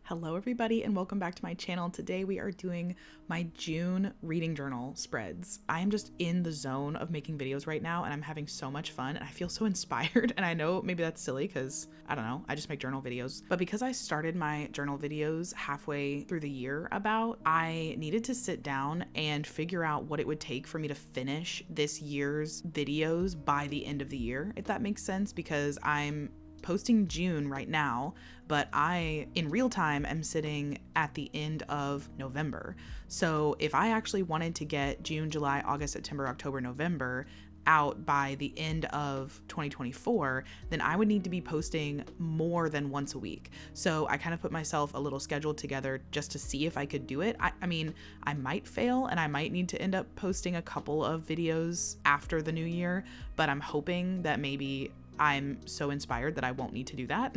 Hello everybody and welcome back to my channel. Today we are doing my June reading journal spreads. I am just in the zone of making videos right now and I'm having so much fun and I feel so inspired, and I know maybe that's silly because I don't know, I just make journal videos, but because I started my journal videos halfway through the year I needed to sit down and figure out what it would take for me to finish this year's videos by the end of the year, if that makes sense, because I'm posting June right now, but I, in real time, am sitting at the end of November. So if I actually wanted to get June, July, August, September, October, November out by the end of 2024, then I would need to be posting more than once a week. So I kind of put myself a little schedule together just to see if I could do it. I mean, I might fail and I might need to end up posting a couple of videos after the new year, but I'm hoping that maybe I'm so inspired that I won't need to do that.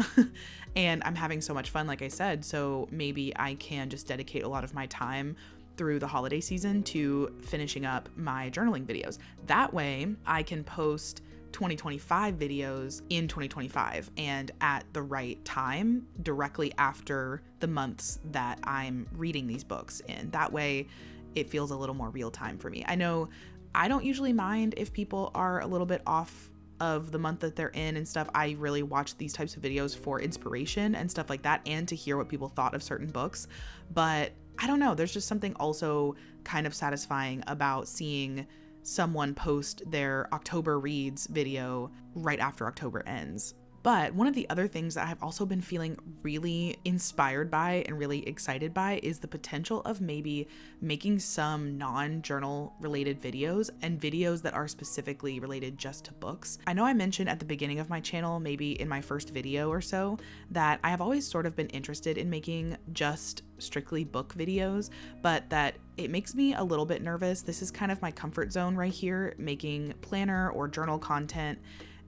And I'm having so much fun, like I said, so maybe I can just dedicate a lot of my time through the holiday season to finishing up my journaling videos. That way I can post 2025 videos in 2025 and at the right time, directly after the months that I'm reading these books in. That way it feels a little more real time for me. I know I don't usually mind if people are a little bit off of the month that they're in and stuff. I really watch these types of videos for inspiration and stuff like that, and to hear what people thought of certain books. But I don't know, there's just something also kind of satisfying about seeing someone post their October reads video right after October ends. But one of the other things that I've also been feeling really inspired by and really excited by is the potential of maybe making some non-journal related videos and videos that are specifically related just to books. I know I mentioned at the beginning of my channel, maybe in my first video or so, that I have always sort of been interested in making just strictly book videos, but that it makes me a little bit nervous. This is kind of my comfort zone right here, making planner or journal content.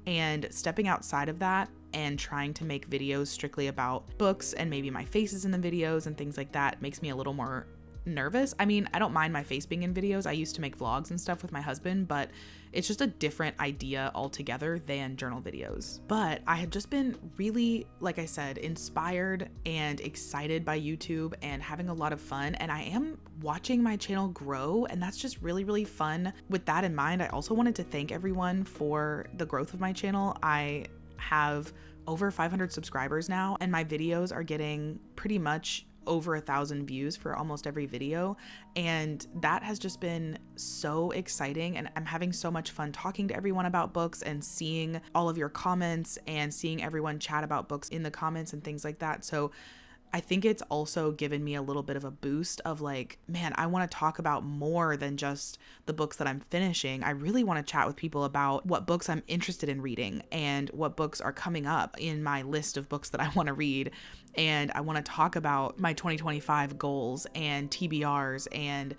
And stepping outside of that and trying to make videos strictly about books and maybe my face is in the videos and things like that makes me a little more nervous. I mean, I don't mind my face being in videos. I used to make vlogs and stuff with my husband, but it's just a different idea altogether than journal videos. But I have just been really, like I said, inspired and excited by YouTube and having a lot of fun. And I am watching my channel grow, and that's just really, really fun. With that in mind, I also wanted to thank everyone for the growth of my channel. I have over 500 subscribers now, and my videos are getting pretty much over 1,000 views for almost every video, and that has just been so exciting, and I'm having so much fun talking to everyone about books and seeing all of your comments and seeing everyone chat about books in the comments and things like that. So I think it's also given me a little bit of a boost of like, man, I want to talk about more than just the books that I'm finishing. I really want to chat with people about what books I'm interested in reading and what books are coming up in my list of books that I want to read. And I want to talk about my 2025 goals and TBRs and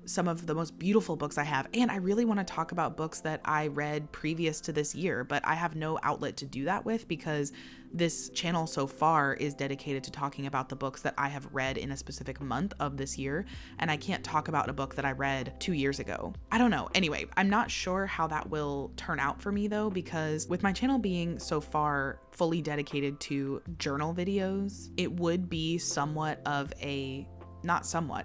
some of the most beautiful books I have. And I really want to talk about books that I read previous to this year, but I have no outlet to do that with because this channel so far is dedicated to talking about the books that I have read in a specific month of this year. And I can't talk about a book that I read 2 years ago. I don't know. Anyway, I'm not sure how that will turn out for me though, because with my channel being so far fully dedicated to journal videos, it would be somewhat of a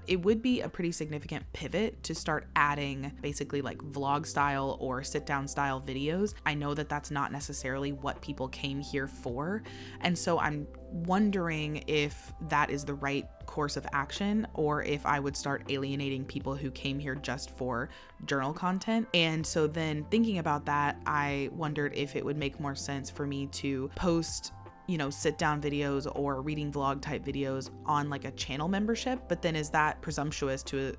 it would be a pretty significant pivot to start adding basically like vlog style or sit down style videos. I know that that's not necessarily what people came here for. And so I'm wondering if that is the right course of action or if I would start alienating people who came here just for journal content. And so then thinking about that, I wondered if it would make more sense for me to post sit down videos or reading vlog type videos on like a channel membership. But then is that presumptuous to,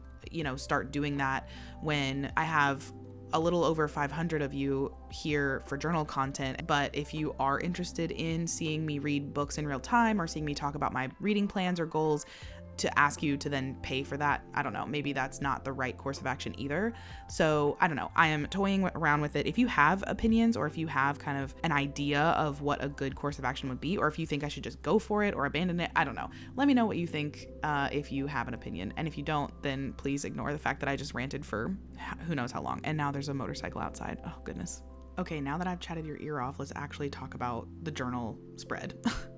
start doing that when I have a little over 500 of you here for journal content? But if you are interested in seeing me read books in real time or seeing me talk about my reading plans or goals, to ask you to then pay for that, I don't know, maybe that's not the right course of action either. So I don't know, I am toying around with it. If you have opinions or if you have kind of an idea of what a good course of action would be, or if you think I should just go for it or abandon it, I don't know. Let me know what you think if you have an opinion. And if you don't, then please ignore the fact that I just ranted for who knows how long. And now there's a motorcycle outside. Oh goodness. Okay, now that I've chatted your ear off, let's actually talk about the journal spread.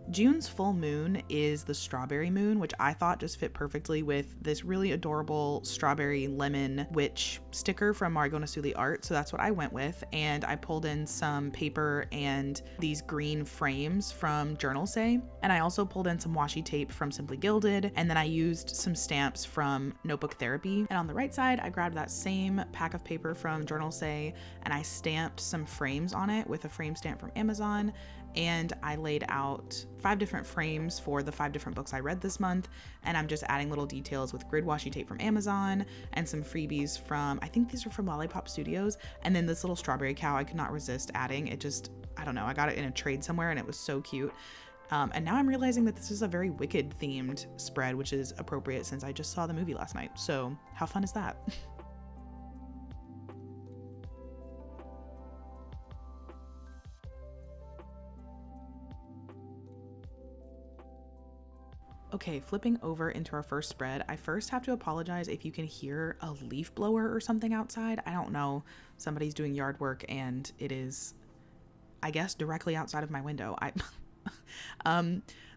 June's full moon is the strawberry moon, which I thought just fit perfectly with this really adorable strawberry lemon witch sticker from Marigo Nasuli Art. So that's what I went with. And I pulled in some paper and these green frames from Journal Say. And I also pulled in some washi tape from Simply Gilded. And then I used some stamps from Notebook Therapy. And on the right side, I grabbed that same pack of paper from Journal Say and I stamped some frames on it with a frame stamp from Amazon. And I laid out 5 different frames for the 5 different books I read this month. And I'm just adding little details with grid washi tape from Amazon and some freebies from, I think these are from Lollipop Studios. And then this little strawberry cow I could not resist adding. It just, I don't know, I got it in a trade somewhere and it was so cute. And now I'm realizing that this is a very Wicked themed spread, which is appropriate since I just saw the movie last night. So how fun is that? Okay, flipping over into our first spread, I first have to apologize if you can hear a leaf blower or something outside. I don't know. Somebody's doing yard work and it is, I guess, directly outside of my window.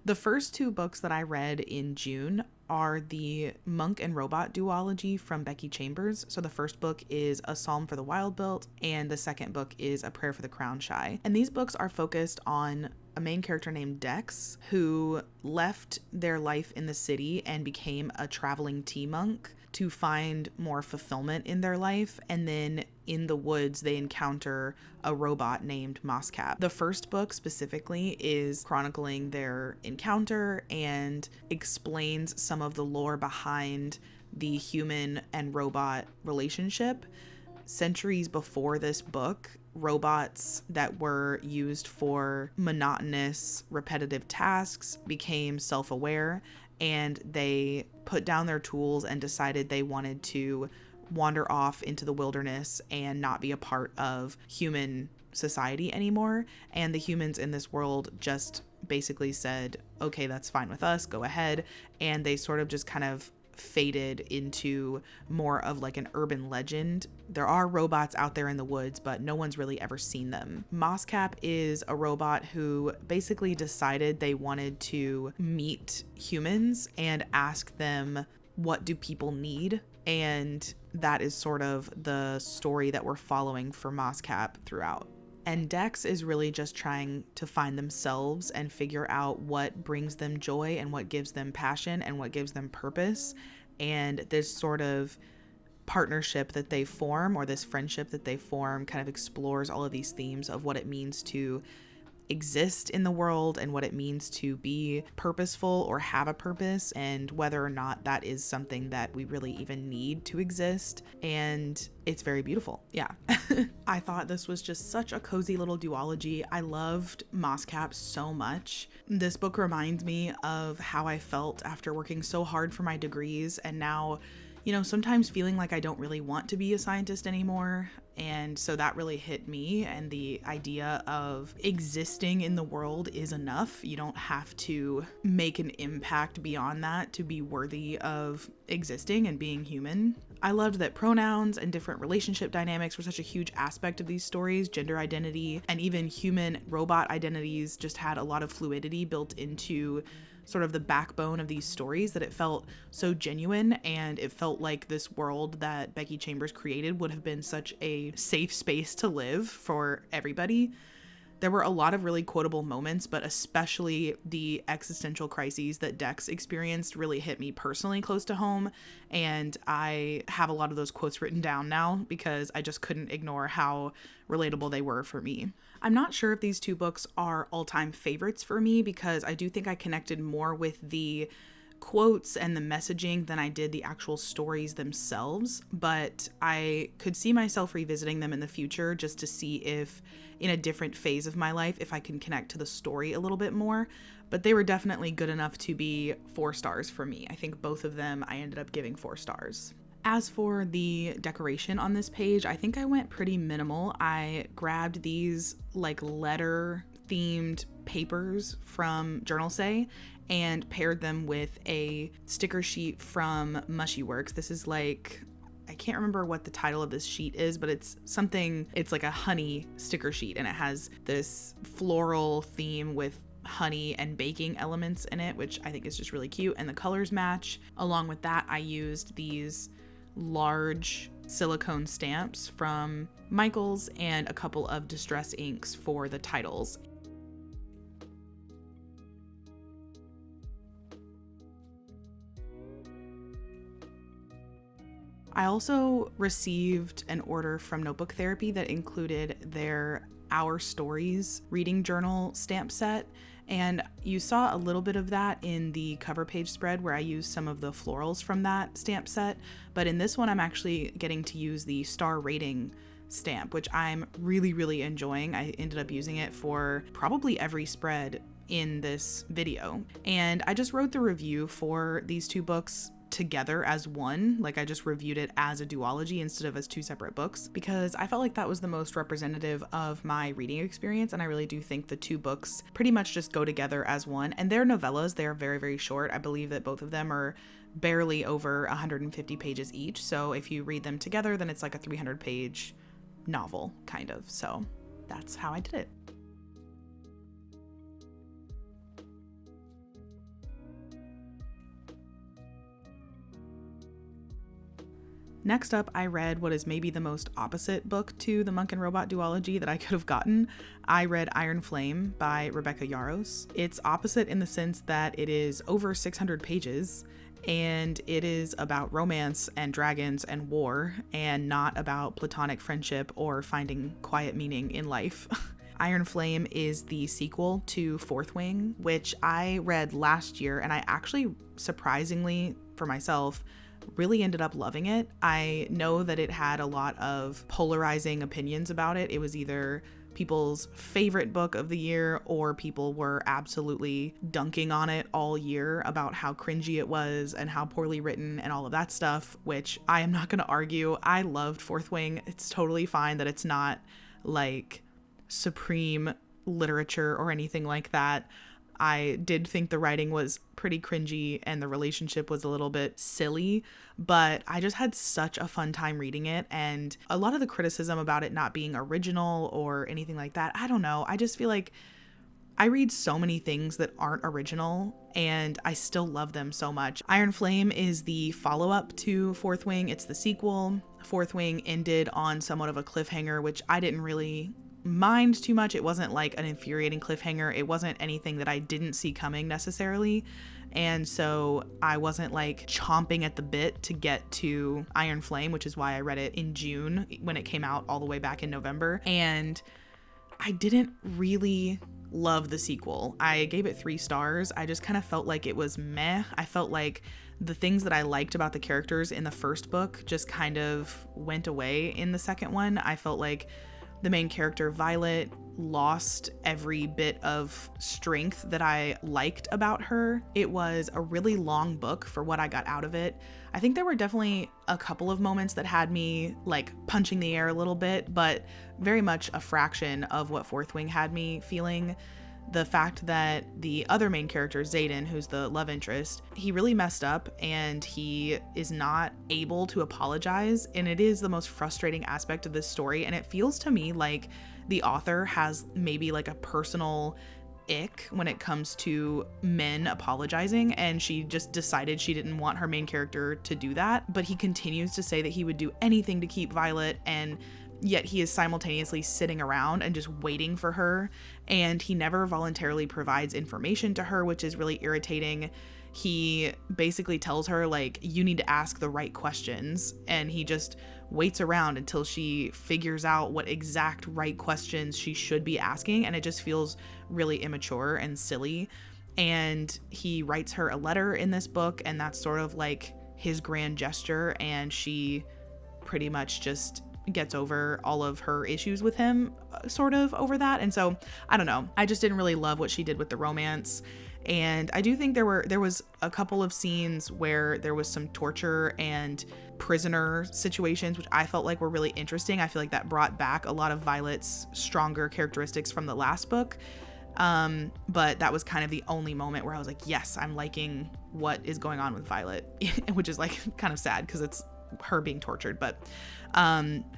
The first 2 books that I read in June are the Monk and Robot duology from Becky Chambers. So the first book is A Psalm for the Wild-Built and the second book is A Prayer for the Crown-Shy. And these books are focused on a main character named Dex who left their life in the city and became a traveling tea monk to find more fulfillment in their life. And then in the woods, they encounter a robot named Moscap. The first book specifically is chronicling their encounter and explains some of the lore behind the human and robot relationship. Centuries before this book, robots that were used for monotonous, repetitive tasks became self-aware, and they put down their tools and decided they wanted to wander off into the wilderness and not be a part of human society anymore. And the humans in this world just basically said, okay, that's fine with us, go ahead. And they sort of just kind of faded into more of like an urban legend. There are robots out there in the woods, but no one's really ever seen them. Moscap is a robot who basically decided they wanted to meet humans and ask them, what do people need? And that is sort of the story that we're following for Moscap throughout. And Dex is really just trying to find themselves and figure out what brings them joy and what gives them passion and what gives them purpose. And this sort of partnership that they form, or this friendship that they form, kind of explores all of these themes of what it means to exist in the world and what it means to be purposeful or have a purpose, and whether or not that is something that we really even need to exist. And it's very beautiful. Yeah. I thought this was just such a cozy little duology. I loved Moscap so much. This book reminds me of how I felt after working so hard for my degrees and now, you know, sometimes feeling like I don't really want to be a scientist anymore. And so that really hit me, and the idea of existing in the world is enough. You don't have to make an impact beyond that to be worthy of existing and being human. I loved that pronouns and different relationship dynamics were such a huge aspect of these stories. Gender identity and even human-robot identities just had a lot of fluidity built into sort of the backbone of these stories, that it felt so genuine, and it felt like this world that Becky Chambers created would have been such a safe space to live for everybody. There were a lot of really quotable moments, but especially the existential crises that Dex experienced really hit me personally close to home. And I have a lot of those quotes written down now because I just couldn't ignore how relatable they were for me. I'm not sure if these 2 books are all-time favorites for me, because I do think I connected more with the quotes and the messaging than I did the actual stories themselves, but I could see myself revisiting them in the future just to see if in a different phase of my life if I can connect to the story a little bit more. But they were definitely good enough to be 4 stars for me. I think both of them I ended up giving 4 stars. As for the decoration on this page, I think I went pretty minimal. I grabbed these like letter themed papers from Journal Say and paired them with a sticker sheet from Mushy Works. This is like, I can't remember what the title of this sheet is, but it's something, it's like a honey sticker sheet, and it has this floral theme with honey and baking elements in it, which I think is just really cute, and the colors match. Along with that, I used these large silicone stamps from Michaels and a couple of distress inks for the titles. I also received an order from Notebook Therapy that included their Our Stories reading journal stamp set, and you saw a little bit of that in the cover page spread where I used some of the florals from that stamp set, but in this one I'm actually getting to use the star rating stamp, which I'm really enjoying. I ended up using it for probably every spread in this video, and I just wrote the review for these two books together as one. Like, I just reviewed it as a duology instead of as two separate books, because I felt like that was the most representative of my reading experience, and I really do think the two books pretty much just go together as one. And they're novellas. They're very short. I believe that both of them are barely over 150 pages each, so if you read them together, then it's like a 300-page novel, kind of. So that's how I did it. Next up, I read what is maybe the most opposite book to the Monk and Robot duology that I could have gotten. I read Iron Flame by Rebecca Yarros. It's opposite in the sense that it is over 600 pages, and it is about romance and dragons and war, and not about platonic friendship or finding quiet meaning in life. Iron Flame is the sequel to Fourth Wing, which I read last year, and I actually, surprisingly for myself, really ended up loving it. I know that it had a lot of polarizing opinions about it. It was either people's favorite book of the year, or people were absolutely dunking on it all year about how cringy it was and how poorly written and all of that stuff, which I am not going to argue. I loved Fourth Wing. It's totally fine that it's not like supreme literature or anything like that. I did think the writing was pretty cringy and the relationship was a little bit silly, but I just had such a fun time reading it. And a lot of the criticism about it not being original or anything like that, I don't know. I just feel like I read so many things that aren't original and I still love them so much. Iron Flame is the follow-up to Fourth Wing. It's the sequel. Fourth Wing ended on somewhat of a cliffhanger, which I didn't really mind too much. It wasn't like an infuriating cliffhanger. It wasn't anything that I didn't see coming necessarily. And so I wasn't like chomping at the bit to get to Iron Flame, which is why I read it in June when it came out all the way back in November. And I didn't really love the sequel. I gave it 3 stars. I just kind of felt like it was meh. I felt like the things that I liked about the characters in the first book just kind of went away in the second one. I felt like the main character, Violet, lost every bit of strength that I liked about her. It was a really long book for what I got out of it. I think there were definitely a couple of moments that had me like punching the air a little bit, but very much a fraction of what Fourth Wing had me feeling. The fact that the other main character, Xaden, who's the love interest, he really messed up and he is not able to apologize. And it is the most frustrating aspect of this story. And it feels to me like the author has maybe like a personal ick when it comes to men apologizing, and she just decided she didn't want her main character to do that. But he continues to say that he would do anything to keep Violet, and yet he is simultaneously sitting around and just waiting for her, and he never voluntarily provides information to her, which is really irritating. He basically tells her, like, you need to ask the right questions, and he just waits around until she figures out what exact right questions she should be asking, and it just feels really immature and silly. And he writes her a letter in this book, and that's sort of like his grand gesture, and she pretty much just gets over all of her issues with him sort of over that. And so I don't know, I just didn't really love what she did with the romance. And I do think there was a couple of scenes where there was some torture and prisoner situations, which I felt like were really interesting. I feel like that brought back a lot of Violet's stronger characteristics from the last book. But that was kind of the only moment where I was like, yes, I'm liking what is going on with Violet, which is like kind of sad because it's her being tortured. But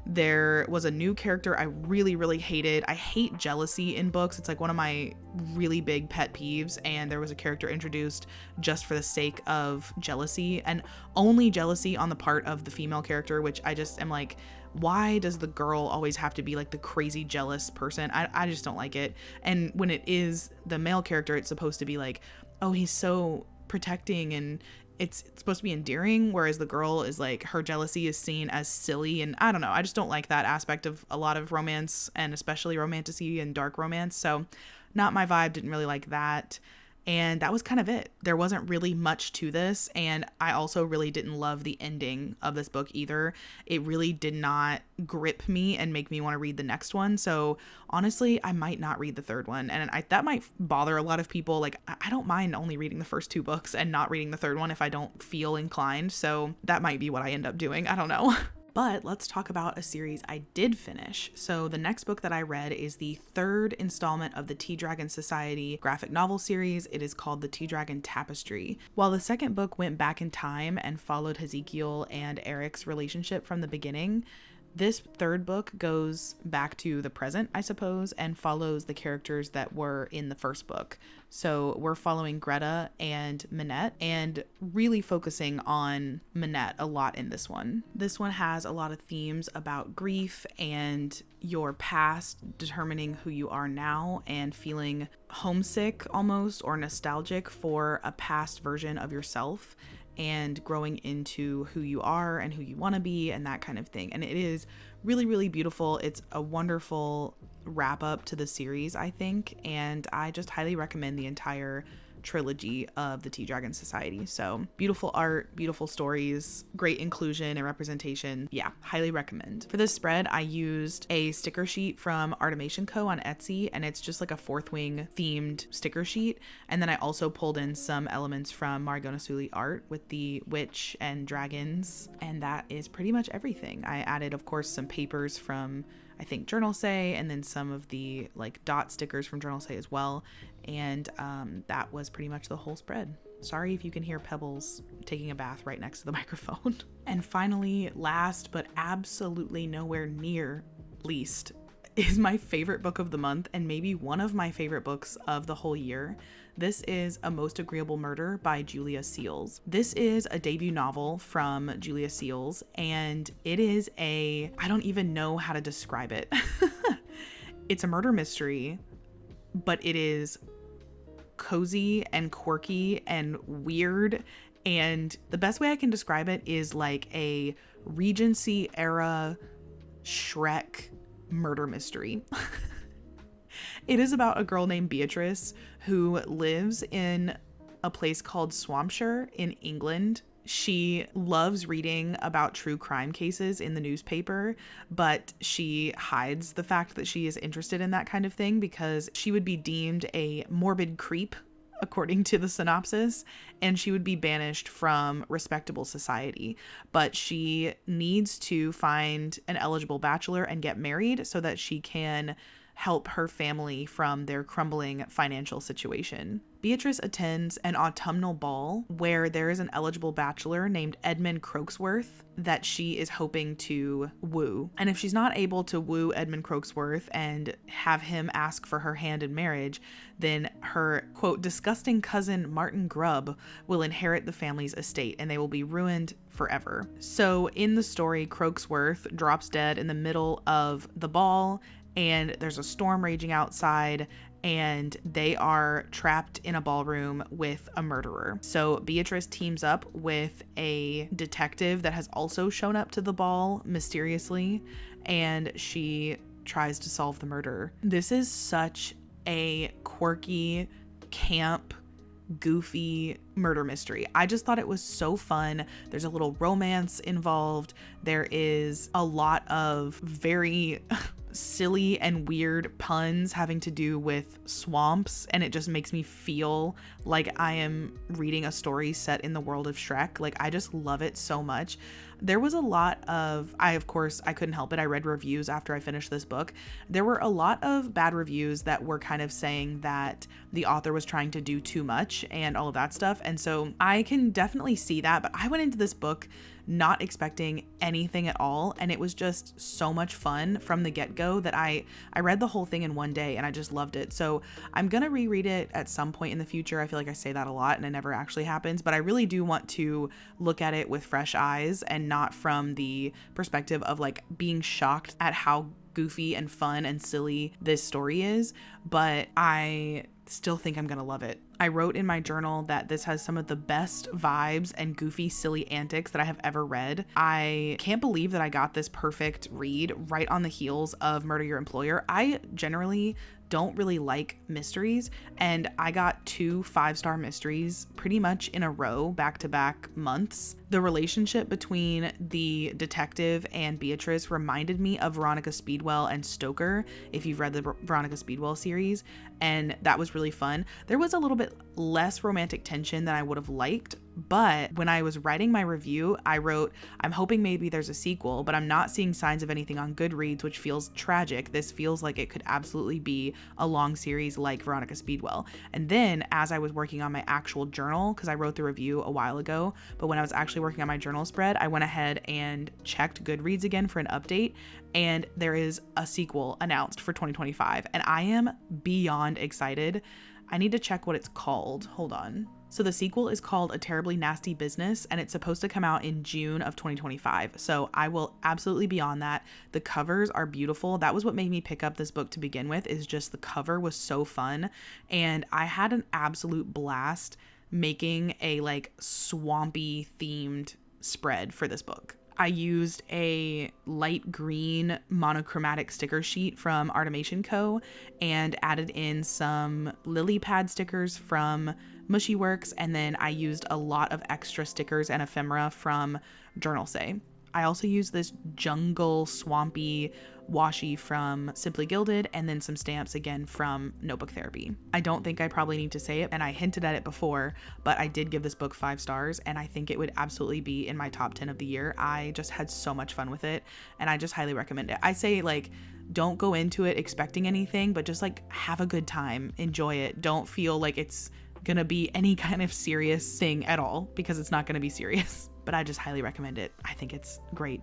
there was a new character I really, really hated. I hate jealousy in books. It's like one of my really big pet peeves. And there was a character introduced just for the sake of jealousy, and only jealousy on the part of the female character, which I just am like, why does the girl always have to be like the crazy jealous person? I just don't like it. And when it is the male character, it's supposed to be like, oh, he's so protecting and it's supposed to be endearing, whereas the girl is like, her jealousy is seen as silly. And I don't know, I just don't like that aspect of a lot of romance, and especially romantasy and dark romance. So not my vibe, didn't really like that. And that was kind of it. There wasn't really much to this. And I also really didn't love the ending of this book either. It really did not grip me and make me want to read the next one. So honestly, I might not read the third one. And that might bother a lot of people. Like, I don't mind only reading the first 2 books and not reading the third one if I don't feel inclined. So that might be what I end up doing. I don't know. But let's talk about a series I did finish. So the next book that I read is the 3rd installment of the Tea Dragon Society graphic novel series. It is called The Tea Dragon Tapestry. While the second book went back in time and followed Hezekiel and Eric's relationship from the beginning, this 3rd book goes back to the present, I suppose, and follows the characters that were in the 1st book. So we're following Greta and Minette, and really focusing on Minette a lot in this one. This one has a lot of themes about grief and your past determining who you are now, and feeling homesick almost, or nostalgic for a past version of yourself, and growing into who you are and who you want to be and that kind of thing. And it is really, really beautiful. It's a wonderful wrap up to the series, I think, and I just highly recommend the entire trilogy of the Tea Dragon Society. So beautiful art, beautiful stories, great inclusion and representation. Yeah, highly recommend. For this spread, I used a sticker sheet from Artimation Co. on Etsy, and it's just like a Fourth Wing themed sticker sheet. And then I also pulled in some elements from Margona Sully art with the witch and dragons, and that is pretty much everything. I added, of course, some papers from, I think, Journal Say, and then some of the like dot stickers from Journal Say as well. And that was pretty much the whole spread. Sorry if you can hear Pebbles taking a bath right next to the microphone. And finally, last but absolutely nowhere near least, is my favorite book of the month, and maybe one of my favorite books of the whole year. This is A Most Agreeable Murder by Julia Seals. This is a debut novel from Julia Seals, and it is I don't even know how to describe it. It's a murder mystery, but it is cozy and quirky and weird. And the best way I can describe it is like a Regency era Shrek murder mystery. It is about a girl named Beatrice who lives in a place called Swampshire in England. She loves reading about true crime cases in the newspaper, but she hides the fact that she is interested in that kind of thing because she would be deemed a morbid creep, according to the synopsis, and she would be banished from respectable society. But she needs to find an eligible bachelor and get married so that she can help her family from their crumbling financial situation. Beatrice attends an autumnal ball where there is an eligible bachelor named Edmund Croaksworth that she is hoping to woo. And if she's not able to woo Edmund Croaksworth and have him ask for her hand in marriage, then her, quote, disgusting cousin Martin Grubb will inherit the family's estate and they will be ruined forever. So in the story, Croaksworth drops dead in the middle of the ball, and there's a storm raging outside, and they are trapped in a ballroom with a murderer. So Beatrice teams up with a detective that has also shown up to the ball mysteriously, and she tries to solve the murder. This is such a quirky, camp, goofy murder mystery. I just thought it was so fun. There's a little romance involved. There is a lot of very silly and weird puns having to do with swamps, and it just makes me feel like I am reading a story set in the world of Shrek. Like, I just love it so much. There was a lot of, I couldn't help it. I read reviews after I finished this book. There were a lot of bad reviews that were kind of saying that the author was trying to do too much and all of that stuff. And so I can definitely see that, but I went into this book not expecting anything at all. And it was just so much fun from the get-go that I read the whole thing in one day and I just loved it. So I'm gonna reread it at some point in the future. I feel like I say that a lot and it never actually happens, but I really do want to look at it with fresh eyes and not from the perspective of like being shocked at how goofy and fun and silly this story is, but I still think I'm gonna love it. I wrote in my journal that this has some of the best vibes and goofy, silly antics that I have ever read. I can't believe that I got this perfect read right on the heels of Murder Your Employer. I generally don't really like mysteries, and I got 2 5-star mysteries pretty much in a row, back-to-back months. The relationship between the detective and Beatrice reminded me of Veronica Speedwell and Stoker, if you've read the Veronica Speedwell series, and that was really fun. There was a little bit less romantic tension than I would have liked, but when I was writing my review, I wrote, I'm hoping maybe there's a sequel, but I'm not seeing signs of anything on Goodreads, which feels tragic. This feels like it could absolutely be a long series like Veronica Speedwell. And then as I was working on my actual journal, because I wrote the review a while ago, but when I was actually working on my journal spread, I went ahead and checked Goodreads again for an update, and there is a sequel announced for 2025, and I am beyond excited. I need to check what it's called. Hold on. So the sequel is called A Terribly Nasty Business, and it's supposed to come out in June of 2025. So I will absolutely be on that. The covers are beautiful. That was what made me pick up this book to begin with, is just the cover was so fun. And I had an absolute blast making a like swampy themed spread for this book. I used a light green monochromatic sticker sheet from Artimation Co. and added in some lily pad stickers from Mushy Works, and then I used a lot of extra stickers and ephemera from Journal Say. I also used this jungle swampy washi from Simply Gilded, and then some stamps again from Notebook Therapy. I don't think I probably need to say it, and I hinted at it before, but I did give this book 5 stars, and I think it would absolutely be in my top 10 of the year. I just had so much fun with it, and I just highly recommend it. I say, like, don't go into it expecting anything, but just like have a good time, enjoy it. Don't feel like it's gonna be any kind of serious thing at all, because it's not gonna be serious. But I just highly recommend it. I think it's great.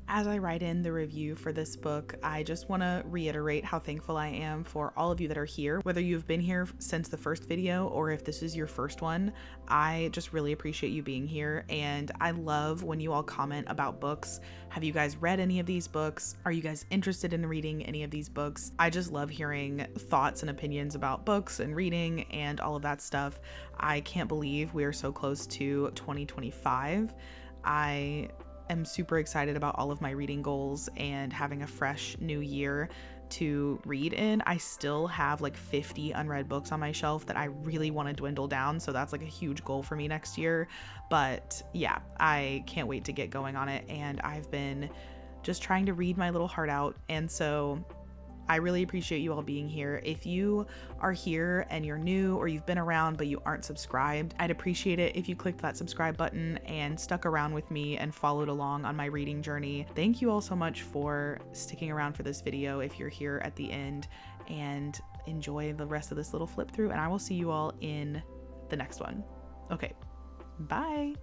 As I write in the review for this book, I just want to reiterate how thankful I am for all of you that are here. Whether you've been here since the first video or if this is your first one, I just really appreciate you being here. And I love when you all comment about books. Have you guys read any of these books? Are you guys interested in reading any of these books? I just love hearing thoughts and opinions about books and reading and all of that stuff. I can't believe we are so close to 2025. I'm super excited about all of my reading goals and having a fresh new year to read in. I still have like 50 unread books on my shelf that I really want to dwindle down, so that's like a huge goal for me next year. But yeah, I can't wait to get going on it, and I've been just trying to read my little heart out, and so I really appreciate you all being here. If you are here and you're new or you've been around but you aren't subscribed, I'd appreciate it if you clicked that subscribe button and stuck around with me and followed along on my reading journey. Thank you all so much for sticking around for this video if you're here at the end, and enjoy the rest of this little flip through, and I will see you all in the next one. Okay, bye.